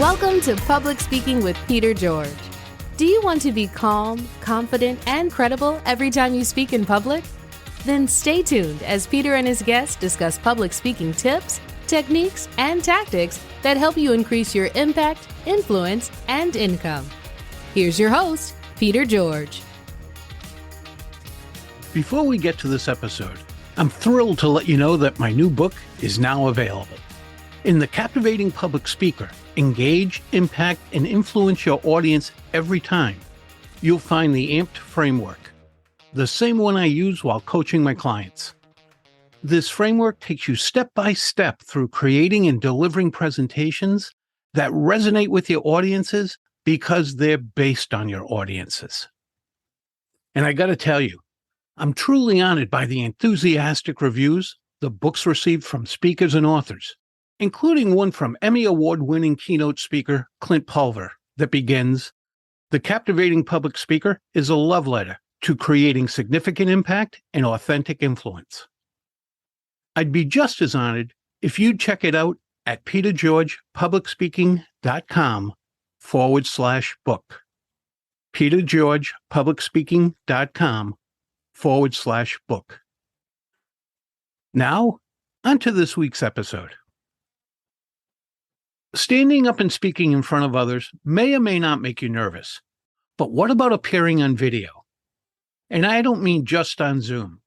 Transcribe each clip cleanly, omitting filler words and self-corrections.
Welcome to Public Speaking with Peter George. Do you want to be calm, confident, and credible every time you speak in public? Then stay tuned as Peter and his guests discuss public speaking tips, techniques, and tactics that help you increase your impact, influence, and income. Here's your host, Peter George. Before we get to this episode, I'm thrilled to let you know that my new book is now available. In The Captivating Public Speaker, Engage, Impact, and Influence Your Audience Every Time, you'll find the AMPed framework, the same one I use while coaching my clients. This framework takes you step by step through creating and delivering presentations that resonate with your audiences because they're based on your audiences. And I got to tell you, I'm truly honored by the enthusiastic reviews the book's received from speakers and authors, including one from Emmy Award-winning keynote speaker Clint Pulver that begins, "The Captivating Public Speaker is a love letter to creating significant impact and authentic influence." I'd be just as honored if you'd check it out at petergeorgepublicspeaking.com/book. petergeorgepublicspeaking.com/book. Now, on to this week's episode. Standing up and speaking in front of others may or may not make you nervous, but what about appearing on video? And I don't mean just on Zoom.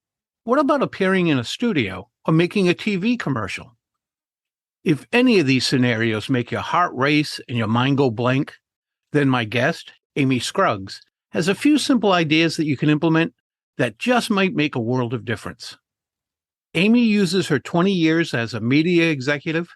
What about appearing in a studio or making a TV commercial? If any of these scenarios make your heart race and your mind go blank, then my guest, Amy Scruggs, has a few simple ideas that you can implement that just might make a world of difference. Amy uses her 20 years as a media executive,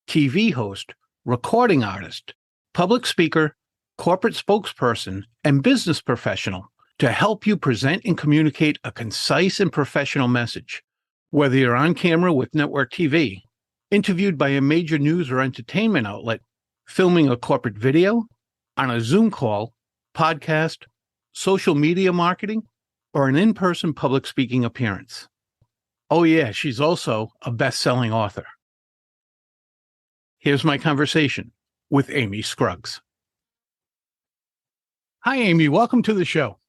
TV host, recording artist, public speaker, corporate spokesperson, and business professional to help you present and communicate a concise and professional message, whether you're on camera with network TV, interviewed by a major news or entertainment outlet, filming a corporate video, on a Zoom call, podcast, social media marketing, or an in-person public speaking appearance. Oh yeah, she's also a best-selling author. Here's my conversation with Amy Scruggs. Hi, Amy. Welcome to the show.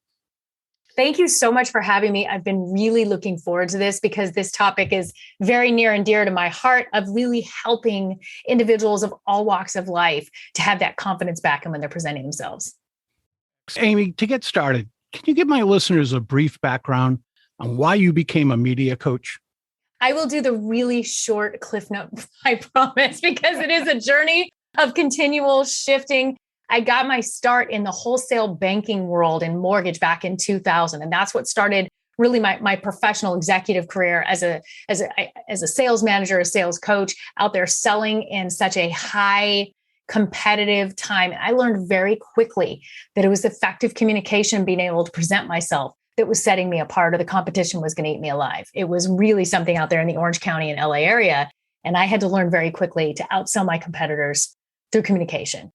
Thank you so much for having me. I've been really looking forward to this because this topic is very near and dear to my heart of really helping individuals of all walks of life to have that confidence back in when they're presenting themselves. Amy, to get started, can you give my listeners a brief background on why you became a media coach? I will do the really short cliff note, I promise, because it is a journey of continual shifting. I got my start in the wholesale banking world in mortgage back in 2000. And that's what started really my professional executive career as a sales manager, a sales coach out there selling in such a high competitive time. And I learned very quickly that it was effective communication, being able to present myself, that was setting me apart, or the competition was going to eat me alive. It was really something out there in the Orange County and LA area. And I had to learn very quickly to outsell my competitors through communication.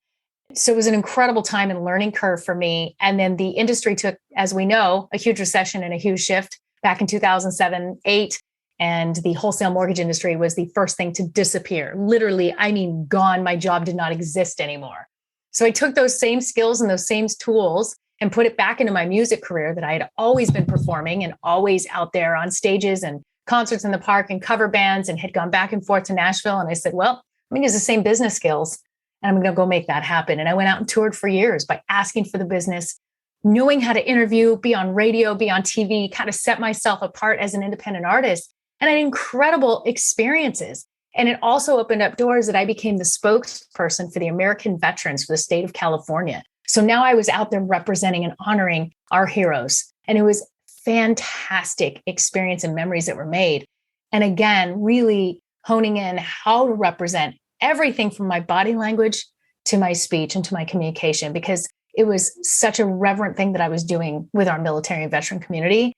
So it was an incredible time and learning curve for me. And then the industry took, as we know, a huge recession and a huge shift back in 2007, 8. And the wholesale mortgage industry was the first thing to disappear. Literally, I mean, gone. My job did not exist anymore. So I took those same skills and those same tools and put it back into my music career that I had always been performing and always out there on stages and concerts in the park and cover bands, and had gone back and forth to Nashville. And I said, well, I'm going to use the same business skills and I'm going to go make that happen. And I went out and toured for years by asking for the business, knowing how to interview, be on radio, be on TV, kind of set myself apart as an independent artist. And I had incredible experiences. And it also opened up doors that I became the spokesperson for the American veterans for the state of California. So now I was out there representing and honoring our heroes. And it was fantastic experience and memories that were made. And again, really honing in how to represent everything from my body language to my speech and to my communication, because it was such a reverent thing that I was doing with our military and veteran community.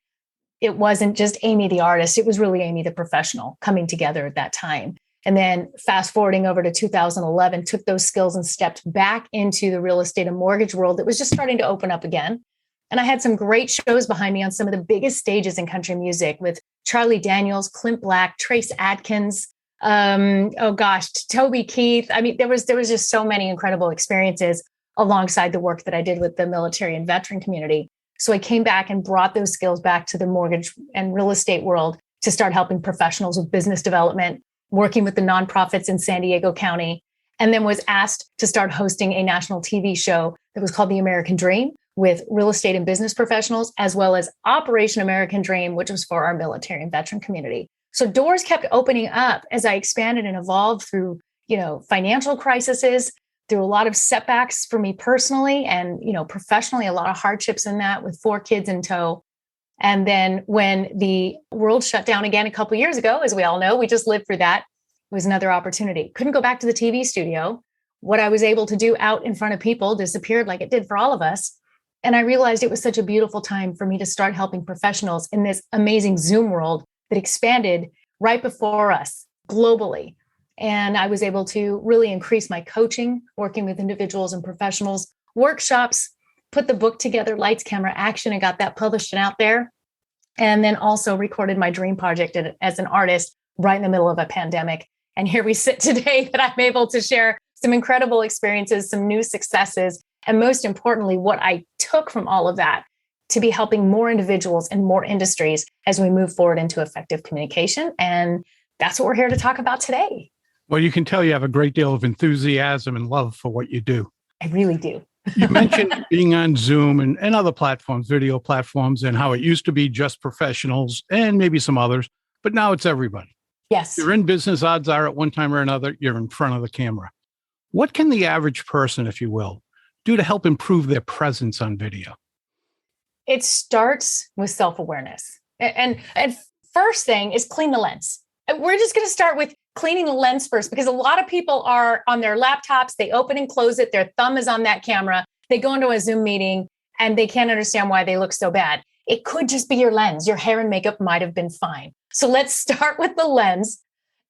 It wasn't just Amy the artist, it was really Amy the professional coming together at that time. And then fast forwarding over to 2011, took those skills and stepped back into the real estate and mortgage world that was just starting to open up again. And I had some great shows behind me on some of the biggest stages in country music with Charlie Daniels, Clint Black, Trace Adkins, Oh gosh, Toby Keith. I mean, there was just so many incredible experiences alongside the work that I did with the military and veteran community. So I came back and brought those skills back to the mortgage and real estate world to start helping professionals with business development, working with the nonprofits in San Diego County, and then was asked to start hosting a national TV show that was called The American Dream with real estate and business professionals, as well as Operation American Dream, which was for our military and veteran community. So doors kept opening up as I expanded and evolved through, financial crises, through a lot of setbacks for me personally and, professionally, a lot of hardships in that with 4 kids in tow. And then when the world shut down again a couple of years ago, as we all know, we just lived through that. It was another opportunity. Couldn't go back to the TV studio. What I was able to do out in front of people disappeared like it did for all of us. And I realized it was such a beautiful time for me to start helping professionals in this amazing Zoom world that expanded right before us globally. And I was able to really increase my coaching, working with individuals and professionals, workshops, put the book together, Lights, Camera, Action, and got that published and out there. And then also recorded my dream project as an artist right in the middle of a pandemic. And here we sit today that I'm able to share some incredible experiences, some new successes, and most importantly, what I took from all of that to be helping more individuals and more industries as we move forward into effective communication. And that's what we're here to talk about today. Well, you can tell you have a great deal of enthusiasm and love for what you do. I really do. You mentioned being on Zoom and other platforms, video platforms, and how it used to be just professionals and maybe some others, but now it's everybody. Yes. You're in business, odds are at one time or another, you're in front of the camera. What can the average person, if you will, do to help improve their presence on video? It starts with self-awareness. And first thing is clean the lens. We're just going to start with cleaning the lens first, because a lot of people are on their laptops, they open and close it, their thumb is on that camera, they go into a Zoom meeting and they can't understand why they look so bad. It could just be your lens. Your hair and makeup might have been fine. So let's start with the lens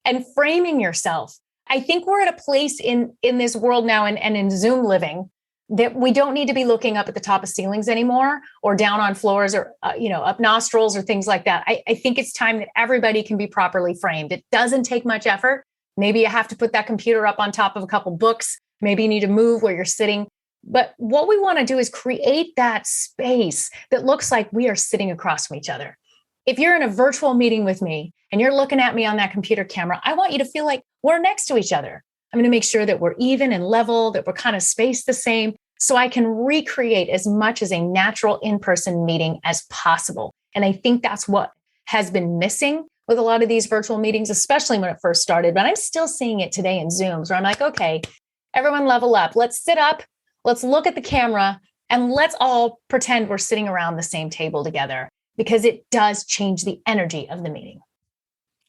and framing yourself. I think we're at a place in this world now and in Zoom living that we don't need to be looking up at the top of ceilings anymore or down on floors or, up nostrils or things like that. I think it's time that everybody can be properly framed. It doesn't take much effort. Maybe you have to put that computer up on top of a couple books. Maybe you need to move where you're sitting. But what we want to do is create that space that looks like we are sitting across from each other. If you're in a virtual meeting with me and you're looking at me on that computer camera, I want you to feel like we're next to each other. I'm going to make sure that we're even and level, that we're kind of spaced the same, so I can recreate as much as a natural in-person meeting as possible. And I think that's what has been missing with a lot of these virtual meetings, especially when it first started. But I'm still seeing it today in Zooms where I'm like, okay, everyone level up. Let's sit up. Let's look at the camera and let's all pretend we're sitting around the same table together, because it does change the energy of the meeting.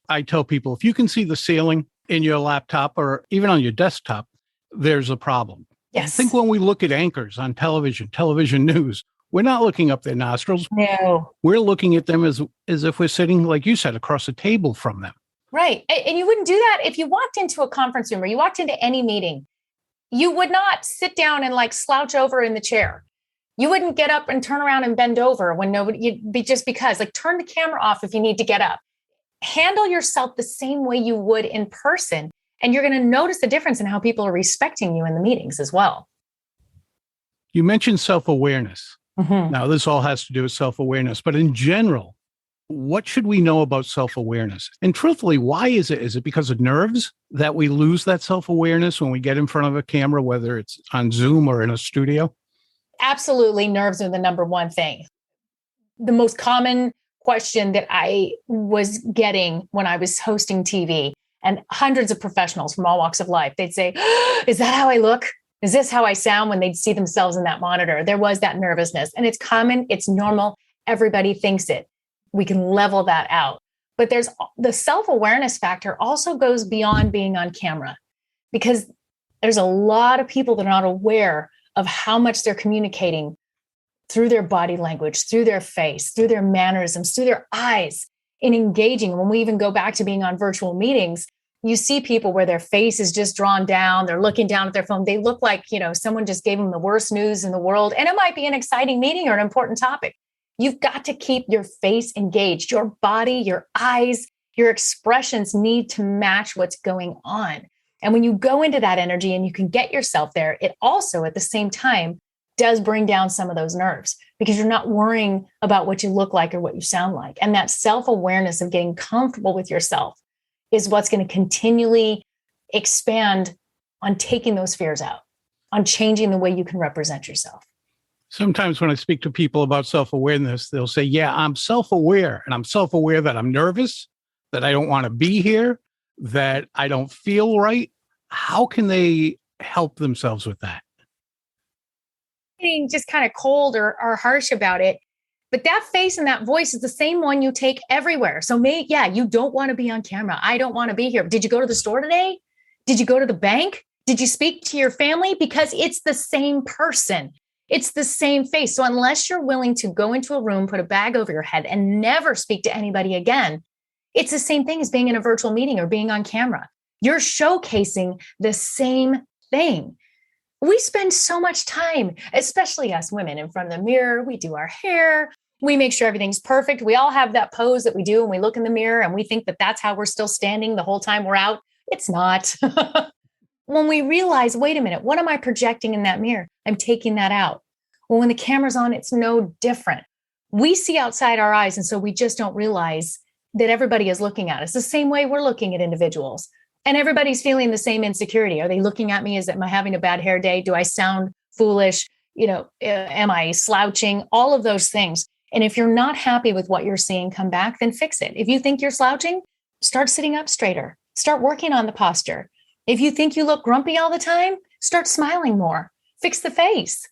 I tell people, if you can see the ceiling in your laptop or even on your desktop, there's a problem. Yes. I think when we look at anchors on television news, we're not looking up their nostrils. No. We're looking at them as if we're sitting, like you said, across a table from them. Right. And you wouldn't do that if you walked into a conference room or you walked into any meeting. You would not sit down and like slouch over in the chair. You wouldn't get up and turn around and bend over when you'd be just because, like, turn the camera off if you need to get up. Handle yourself the same way you would in person. And you're going to notice the difference in how people are respecting you in the meetings as well. You mentioned self-awareness. Mm-hmm. Now, this all has to do with self-awareness, but in general, what should we know about self-awareness? And truthfully, why is it? Is it because of nerves that we lose that self-awareness when we get in front of a camera, whether it's on Zoom or in a studio? Absolutely. Nerves are the number one thing. The most common question that I was getting when I was hosting TV, and hundreds of professionals from all walks of life, they'd say, is that how I look? Is this how I sound? When they'd see themselves in that monitor? There was that nervousness, and it's common. It's normal. Everybody thinks it. We can level that out. But there's the self-awareness factor also goes beyond being on camera, because there's a lot of people that are not aware of how much they're communicating through their body language, through their face, through their mannerisms, through their eyes in engaging. When we even go back to being on virtual meetings, you see people where their face is just drawn down. They're looking down at their phone. They look like, someone just gave them the worst news in the world. And it might be an exciting meeting or an important topic. You've got to keep your face engaged, your body, your eyes Your expressions need to match what's going on. And when you go into that energy and you can get yourself there, it also at the same time does bring down some of those nerves because you're not worrying about what you look like or what you sound like. And that self-awareness of getting comfortable with yourself is what's going to continually expand on taking those fears out, on changing the way you can represent yourself. Sometimes when I speak to people about self-awareness, they'll say, yeah, I'm self-aware, and I'm self-aware that I'm nervous, that I don't want to be here, that I don't feel right. How can they help themselves with that? Being just kind of cold or harsh about it. But that face and that voice is the same one you take everywhere. So you don't want to be on camera. I don't want to be here. Did you go to the store today? Did you go to the bank? Did you speak to your family? Because it's the same person. It's the same face. So unless you're willing to go into a room, put a bag over your head and never speak to anybody again, it's the same thing as being in a virtual meeting or being on camera. You're showcasing the same thing. We spend so much time, especially us women, in front of the mirror. We do our hair. We make sure everything's perfect. We all have that pose that we do when we look in the mirror and we think that that's how we're still standing the whole time we're out. It's not. When we realize, wait a minute, what am I projecting in that mirror? I'm taking that out. Well, when the camera's on, it's no different. We see outside our eyes, and so we just don't realize that everybody is looking at us the same way we're looking at individuals. And everybody's feeling the same insecurity. Are they looking at me? Am I having a bad hair day? Do I sound foolish? Am I slouching? All of those things. And if you're not happy with what you're seeing come back, then fix it. If you think you're slouching, start sitting up straighter. Start working on the posture. If you think you look grumpy all the time, start smiling more. Fix the face.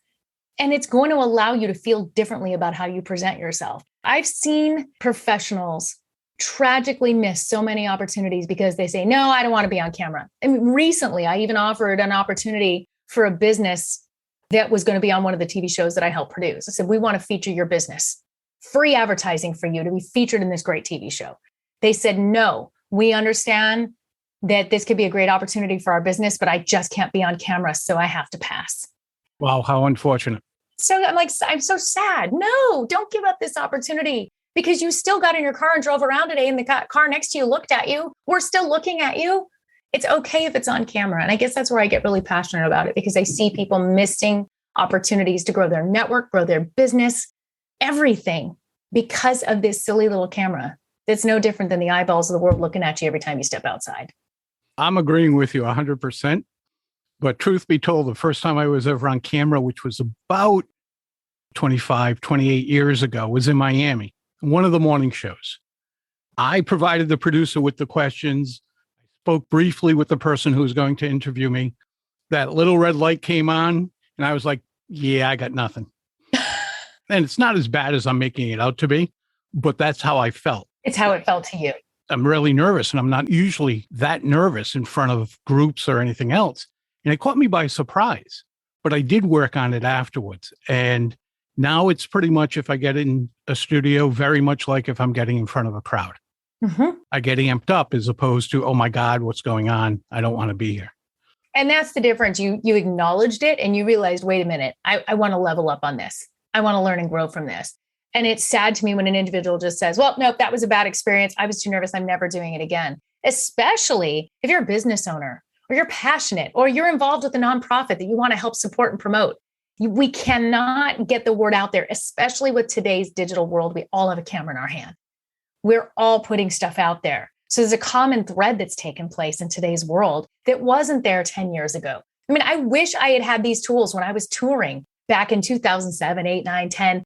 And it's going to allow you to feel differently about how you present yourself. I've seen professionals tragically miss so many opportunities because they say, no, I don't want to be on camera. And recently, I even offered an opportunity for a business that was going to be on one of the TV shows that I helped produce. I said, we want to feature your business. Free advertising for you to be featured in this great TV show. They said, no, we understand that this could be a great opportunity for our business, but I just can't be on camera, so I have to pass. Wow, how unfortunate. So I'm so sad. No, don't give up this opportunity because you still got in your car and drove around today and the car next to you looked at you. We're still looking at you. It's okay if it's on camera. And I guess that's where I get really passionate about it because I see people missing opportunities to grow their network, grow their business, everything because of this silly little camera that's no different than the eyeballs of the world looking at you every time you step outside. I'm agreeing with you 100%. But truth be told, the first time I was ever on camera, which was about 25, 28 years ago, was in Miami, one of the morning shows. I provided the producer with the questions. I spoke briefly with the person who was going to interview me. That little red light came on, and I was like, yeah, I got nothing. And it's not as bad as I'm making it out to be, but that's how I felt. It's how it felt to you. I'm really nervous, and I'm not usually that nervous in front of groups or anything else. And it caught me by surprise, but I did work on it afterwards. And now it's pretty much, if I get in a studio, very much like if I'm getting in front of a crowd. Mm-hmm. I get amped up as opposed to, oh my God, what's going on? I don't want to be here. And that's the difference. You acknowledged it and you realized, wait a minute, I want to level up on this. I want to learn and grow from this. And it's sad to me when an individual just says, well, nope, that was a bad experience. I was too nervous. I'm never doing it again. Especially if you're a business owner or you're passionate or you're involved with a nonprofit that you want to help support and promote. We cannot get the word out there, especially with today's digital world. We all have a camera in our hand. We're all putting stuff out there. So there's a common thread that's taken place in today's world that wasn't there 10 years ago. I mean, I wish I had had these tools when I was touring back in 2007, 8, 9, 10.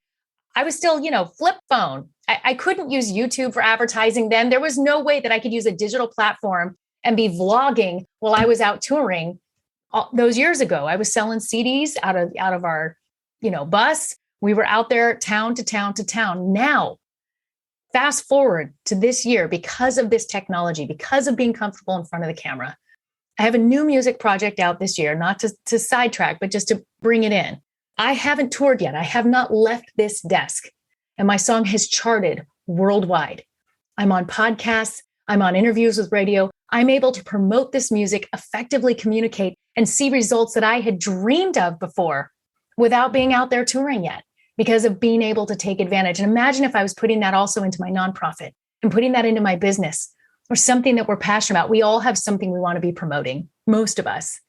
I was still, flip phone. I couldn't use YouTube for advertising then. There was no way that I could use a digital platform and be vlogging while I was out touring those years ago. I was selling CDs out of our, bus. We were out there town to town to town. Now, fast forward to this year, because of this technology, because of being comfortable in front of the camera, I have a new music project out this year, not to sidetrack, but just to bring it in. I haven't toured yet. I have not left this desk, and my song has charted worldwide. I'm on podcasts. I'm on interviews with radio. I'm able to promote this music, effectively communicate, and see results that I had dreamed of before without being out there touring yet because of being able to take advantage. And imagine if I was putting that also into my nonprofit and putting that into my business. or something that we're passionate about. We all have something we want to be promoting, most of us.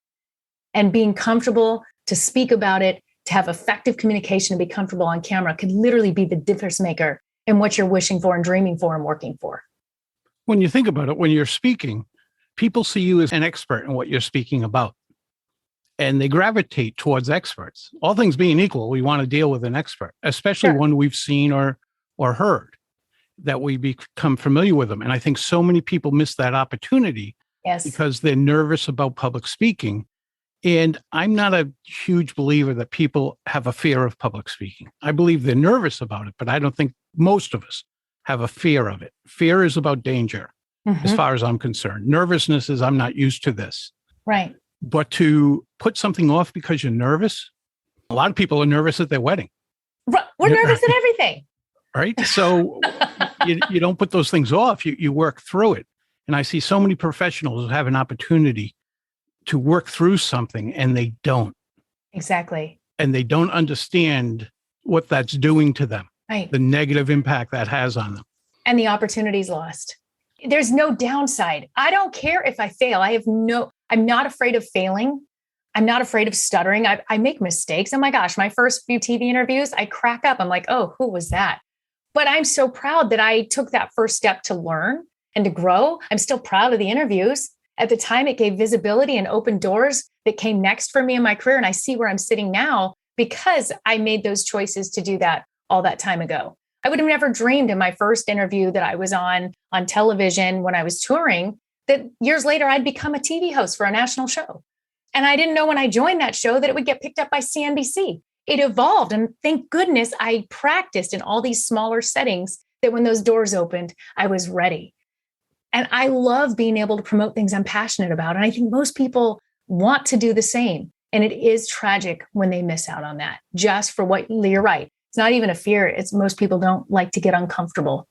And being comfortable to speak about it, to have effective communication and be comfortable on camera could literally be the difference maker in what you're wishing for and dreaming for and working for. When you think about it, when you're speaking, people see you as an expert in what you're speaking about. And they gravitate towards experts. All things being equal, we want to deal with an expert, especially one we've seen or heard, that we become familiar with them. And I think so many people miss that opportunity because they're nervous about public speaking. And I'm not a huge believer that people have a fear of public speaking. I believe they're nervous about it, but I don't think most of us have a fear of it. Fear is about danger, as far as I'm concerned. Nervousness is I'm not used to this. Right. But to put something off because you're nervous, a lot of people are nervous at their wedding. We're nervous at everything. Right. So you don't put those things off. You work through it. And I see so many professionals who have an opportunity to work through something and they don't. Exactly. And they don't understand what that's doing to them. Right. The negative impact that has on them. And the opportunity's lost. There's no downside. I don't care if I fail. I'm not afraid of failing. I'm not afraid of stuttering. I make mistakes. Oh my gosh, my first few TV interviews, I crack up. I'm like, oh, who was that? But I'm so proud that I took that first step to learn and to grow. I'm still proud of the interviews. At the time, it gave visibility and opened doors that came next for me in my career. And I see where I'm sitting now because I made those choices to do that all that time ago. I would have never dreamed in my first interview that I was on television when I was touring, that years later I'd become a TV host for a national show. And I didn't know when I joined that show that it would get picked up by CNBC. It evolved. And thank goodness I practiced in all these smaller settings that when those doors opened, I was ready. And I love being able to promote things I'm passionate about. And I think most people want to do the same. And it is tragic when they miss out on that, just for what you're right. It's not even a fear. It's most people don't like to get uncomfortable.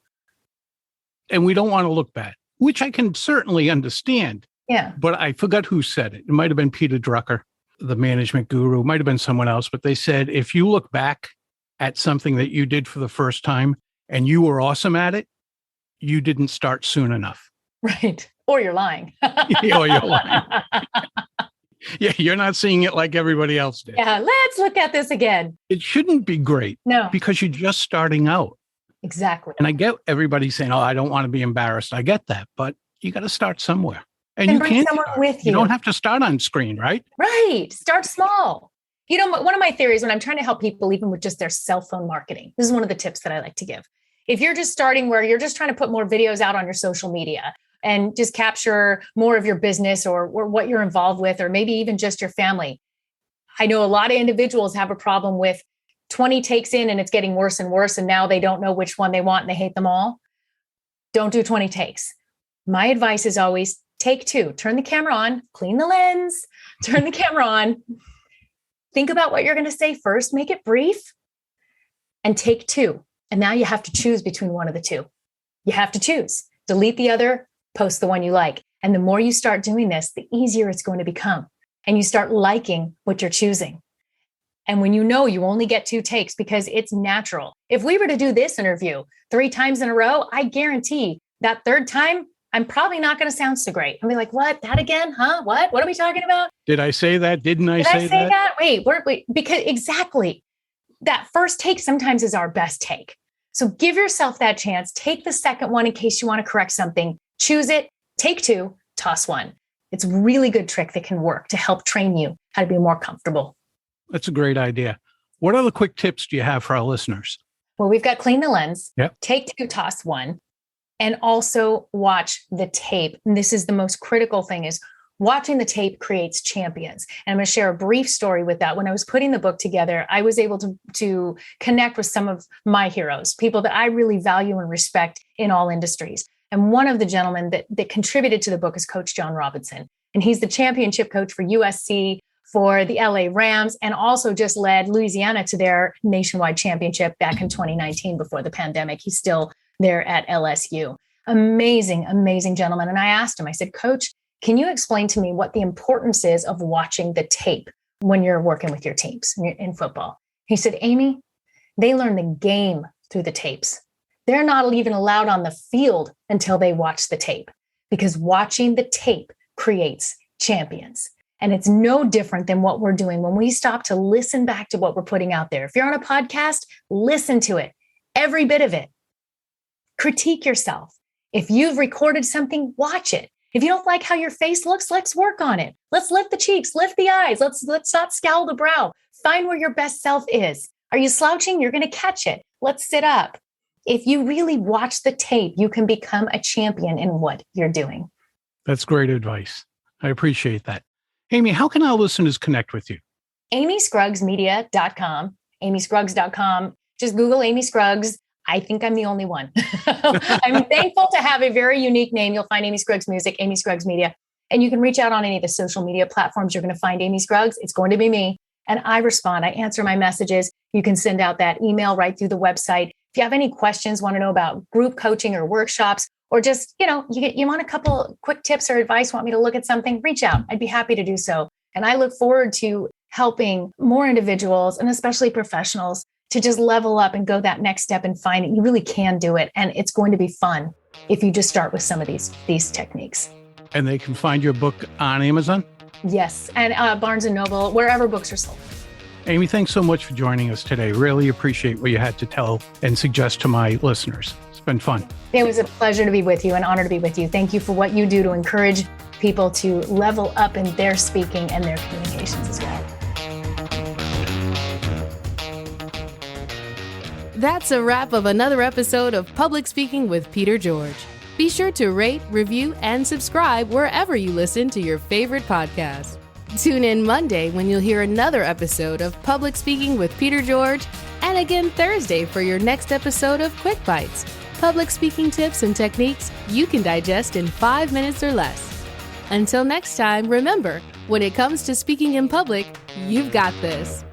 And we don't want to look bad, which I can certainly understand. Yeah. But I forgot who said it. It might have been Peter Drucker, the management guru. It might have been someone else. But they said, if you look back at something that you did for the first time and you were awesome at it, you didn't start soon enough. Right. Or you're lying. Or you're lying. Yeah, you're not seeing it like everybody else did. Yeah, let's look at this again. It shouldn't be great. No. Because you're just starting out. Exactly. And I get everybody saying, oh, I don't want to be embarrassed. I get that. But you got to start somewhere. And you bring can't someone start. with you. You don't have to start on screen, right? Right. Start small. You know, one of my theories when I'm trying to help people, even with just their cell phone marketing, this is one of the tips that I like to give. If you're just starting where you're just trying to put more videos out on your social media and just capture more of your business or what you're involved with, or maybe even just your family. I know a lot of individuals have a problem with 20 takes in and it's getting worse and worse. And now they don't know which one they want and they hate them all. Don't do 20 takes. My advice is always take 2, turn the camera on, clean the lens, turn the camera on, think about what you're going to say first, make it brief, and take 2. And now you have to choose between one of the 2. You have to choose. Delete the other, post the one you like. And the more you start doing this, the easier it's going to become. And you start liking what you're choosing. And when you know you only get 2 takes because it's natural. If we were to do this interview 3 times in a row, I guarantee that third time, I'm probably not going to sound so great. I'll be like, what? That again? Huh? What? What are we talking about? Did I say that? Didn't I say that? Did I say that? Wait, because exactly. That first take sometimes is our best take. So give yourself that chance. Take the second one in case you want to correct something. Choose it, take 2, toss 1. It's a really good trick that can work to help train you how to be more comfortable. That's a great idea. What other quick tips do you have for our listeners? Well, we've got clean the lens, Yep. Take 2, toss 1, and also watch the tape. And this is the most critical thing is watching the tape creates champions. And I'm going to share a brief story with that. When I was putting the book together, I was able to connect with some of my heroes, people that I really value and respect in all industries. And one of the gentlemen that contributed to the book is Coach John Robinson. And he's the championship coach for USC, for the LA Rams, and also just led Louisiana to their nationwide championship back in 2019 before the pandemic. He's still there at LSU. Amazing, amazing gentleman. And I asked him, I said, Coach, can you explain to me what the importance is of watching the tape when you're working with your teams in football? He said, Amy, they learn the game through the tapes. They're not even allowed on the field until they watch the tape. because watching the tape creates champions. And it's no different than what we're doing when we stop to listen back to what we're putting out there. If you're on a podcast, listen to it, every bit of it. Critique yourself. If you've recorded something, watch it. If you don't like how your face looks, let's work on it. Let's lift the cheeks, lift the eyes. Let's not scowl the brow. Find where your best self is. Are you slouching? You're going to catch it. Let's sit up. If you really watch the tape, you can become a champion in what you're doing. That's great advice. I appreciate that. Amy, how can our listeners connect with you? AmyScruggsMedia.com, AmyScruggs.com. Just Google Amy Scruggs. I think I'm the only one. I'm thankful to have a very unique name. You'll find Amy Scruggs Music, Amy Scruggs Media, and you can reach out on any of the social media platforms. You're going to find Amy Scruggs. It's going to be me. And I respond. I answer my messages. You can send out that email right through the website. If you have any questions, want to know about group coaching or workshops, or just, you want a couple quick tips or advice, want me to look at something, reach out. I'd be happy to do so. And I look forward to helping more individuals and especially professionals to just level up and go that next step and find it. You really can do it. And it's going to be fun if you just start with some of these techniques. And they can find your book on Amazon? Yes. And Barnes & Noble, wherever books are sold. Amy, thanks so much for joining us today. Really appreciate what you had to tell and suggest to my listeners. It's been fun. It was a pleasure to be with you, an honor to be with you. Thank you for what you do to encourage people to level up in their speaking and their communications as well. That's a wrap of another episode of Public Speaking with Peter George. Be sure to rate, review, and subscribe wherever you listen to your favorite podcast. Tune in Monday when you'll hear another episode of Public Speaking with Peter George, and again Thursday for your next episode of Quick Bites, public speaking tips and techniques you can digest in 5 minutes or less. Until next time, remember, when it comes to speaking in public, you've got this.